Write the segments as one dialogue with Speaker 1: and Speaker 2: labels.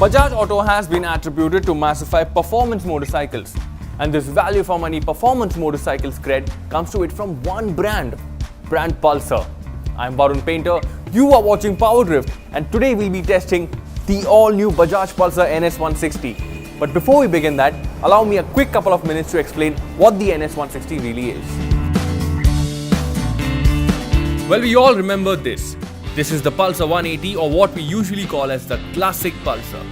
Speaker 1: Bajaj Auto has been attributed to massify performance motorcycles, and this value for money performance motorcycles cred comes to it from one brand Pulsar. I'm Varun Painter, you are watching Power Drift, and today we'll be testing the all-new Bajaj Pulsar NS 160. But before we begin that, allow me a quick couple of minutes to explain what the NS 160 really is. Well, we all remember this. This is the Pulsar 180, or what we usually call as the classic Pulsar.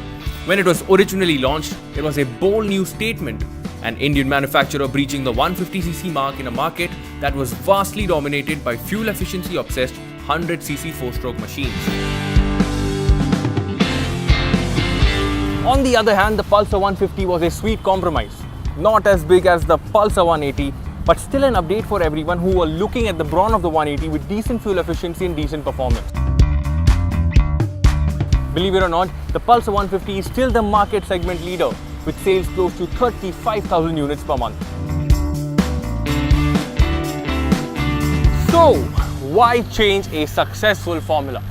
Speaker 1: When it was originally launched, it was a bold new statement, an Indian manufacturer breaching the 150cc mark in a market that was vastly dominated by fuel efficiency obsessed 100cc 4-stroke machines. On the other hand, the Pulsar 150 was a sweet compromise. Not as big as the Pulsar 180, but still an update for everyone who were looking at the brawn of the 180 with decent fuel efficiency and decent performance. Believe it or not, the Pulsar 150 is still the market segment leader, with sales close to 35,000 units per month. So, why change a successful formula?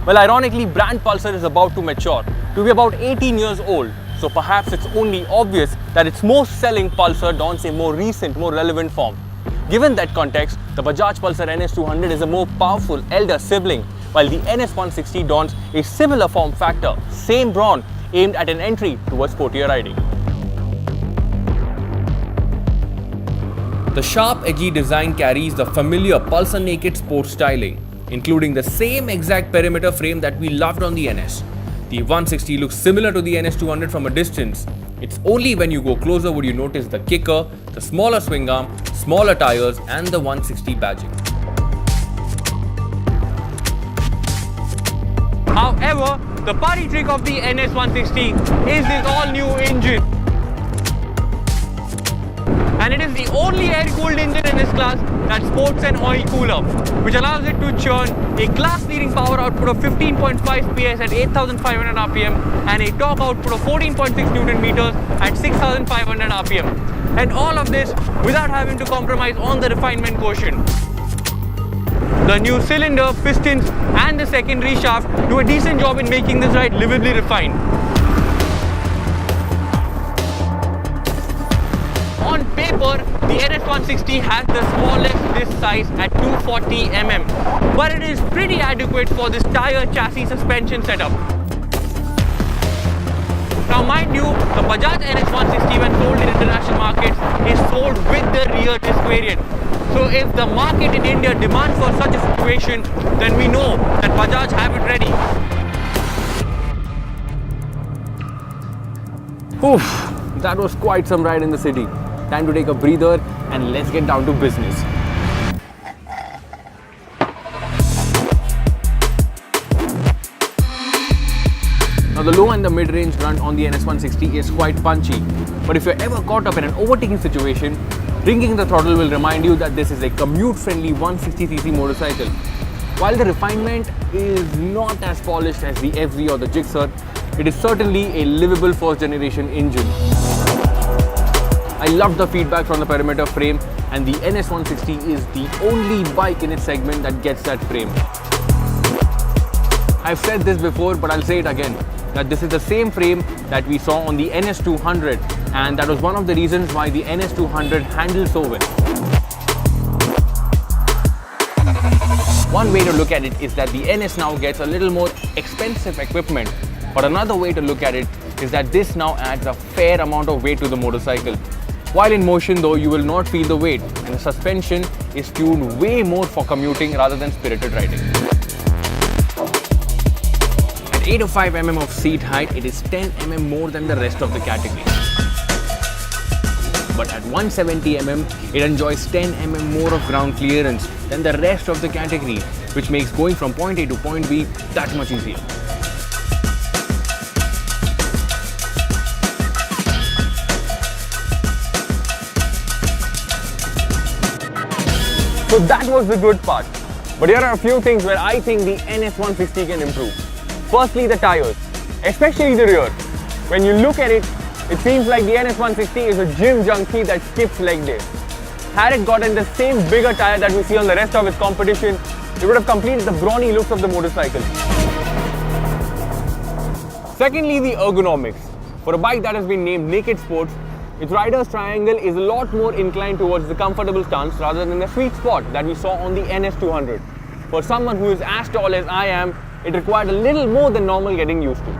Speaker 1: Well, ironically, brand Pulsar is about to mature, to be about 18 years old. So perhaps it's only obvious that its most selling Pulsar dons a more recent, more relevant form. Given that context, the Bajaj Pulsar NS 200 is a more powerful elder sibling, while the NS 160 dons a similar form factor, same brawn, aimed at an entry towards sportier riding. The sharp, edgy design carries the familiar Pulsar naked sport styling, including the same exact perimeter frame that we loved on the NS. The 160 looks similar to the NS 200 from a distance. It's only when you go closer would you notice the kicker, the smaller swing arm, smaller tires and the 160 badging. However, the party trick of the NS 160 is this all-new engine. And it is the only air-cooled engine in this class that sports an oil cooler, which allows it to churn a class-leading power output of 15.5 PS at 8,500 RPM and a torque output of 14.6 Newton meters at 6,500 RPM. And all of this without having to compromise on the refinement quotient. The new cylinder, pistons and the secondary shaft do a decent job in making this ride livably refined. On paper, the NS 160 has the smallest disc size at 240mm, but it is pretty adequate for this tire chassis suspension setup. Now mind you, the Bajaj NS 160 when sold in international markets is sold with the rear disc variant. So if the market in India demands for such a situation, then we know that Bajaj have it ready. Oof, that was quite some ride in the city. Time to take a breather and let's get down to business. Now the low and the mid-range run on the NS 160 is quite punchy, but if you're ever caught up in an overtaking situation, ringing the throttle will remind you that this is a commute-friendly 160cc motorcycle. While the refinement is not as polished as the FZ or the Gixxer, it is certainly a livable first-generation engine. I loved the feedback from the perimeter frame, and the NS 160 is the only bike in its segment that gets that frame. I've said this before, but I'll say it again, that this is the same frame that we saw on the NS 200, and that was one of the reasons why the NS 200 handles so well. One way to look at it is that the NS now gets a little more expensive equipment, but another way to look at it is that this now adds a fair amount of weight to the motorcycle. While in motion though, you will not feel the weight, and the suspension is tuned way more for commuting rather than spirited riding. At 805mm of seat height, it is 10mm more than the rest of the category. But at 170mm, it enjoys 10mm more of ground clearance than the rest of the category, which makes going from point A to point B that much easier. So that was the good part. But here are a few things where I think the NS 160 can improve. Firstly, the tires, especially the rear. When you look at it, it seems like the NS 160 is a gym junkie that skips leg day. Had it gotten the same bigger tire that we see on the rest of its competition, it would have completed the brawny looks of the motorcycle. Secondly, the ergonomics. For a bike that has been named Naked Sports, its rider's triangle is a lot more inclined towards the comfortable stance rather than the sweet spot that we saw on the NS200. For someone who is as tall as I am, it required a little more than normal getting used to.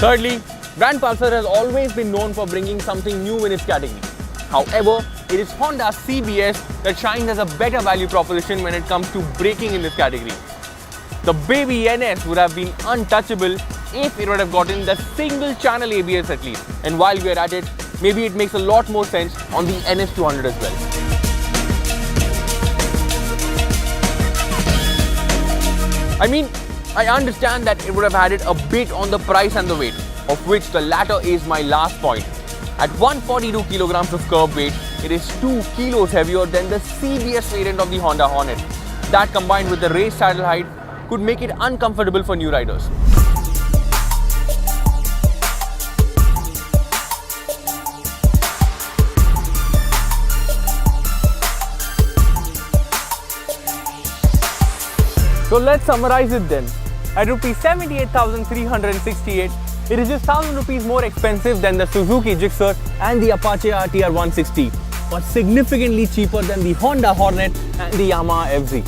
Speaker 1: Thirdly, brand Pulsar has always been known for bringing something new in its category. However, it is Honda's CBS that shines as a better value proposition when it comes to braking in this category. The baby NS would have been untouchable if it would have gotten the single channel ABS at least. And while we are at it, maybe it makes a lot more sense on the NS200 as well. I mean, I understand that it would have added a bit on the price and the weight, of which the latter is my last point. At 142 kilograms of curb weight, it is 2 kilos heavier than the CBS variant of the Honda Hornet. That combined with the raised saddle height could make it uncomfortable for new riders. So let's summarize it then. At Rs 78,368, it is just 1,000 rupees more expensive than the Suzuki Gixxer and the Apache RTR 160, but significantly cheaper than the Honda Hornet and the Yamaha FZ.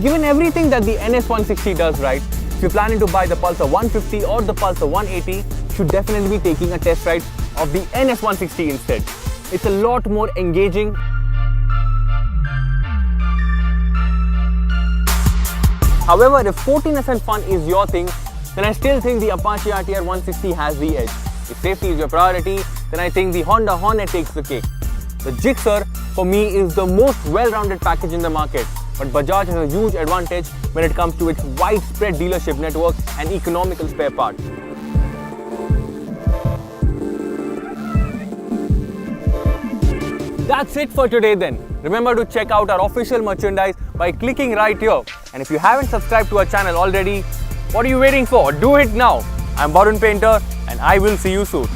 Speaker 1: Given everything that the NS 160 does right, if you're planning to buy the Pulsar 150 or the Pulsar 180, you should definitely be taking a test ride of the NS 160 instead. It's a lot more engaging. However, if sportiness and fun is your thing, then I still think the Apache RTR 160 has the edge. If safety is your priority, then I think the Honda Hornet takes the cake. The Gixxer, for me, is the most well-rounded package in the market, but Bajaj has a huge advantage when it comes to its widespread dealership network and economical spare parts. That's it for today then. Remember to check out our official merchandise by clicking right here. And if you haven't subscribed to our channel already, what are you waiting for? Do it now. I'm Varun Painter and I will see you soon.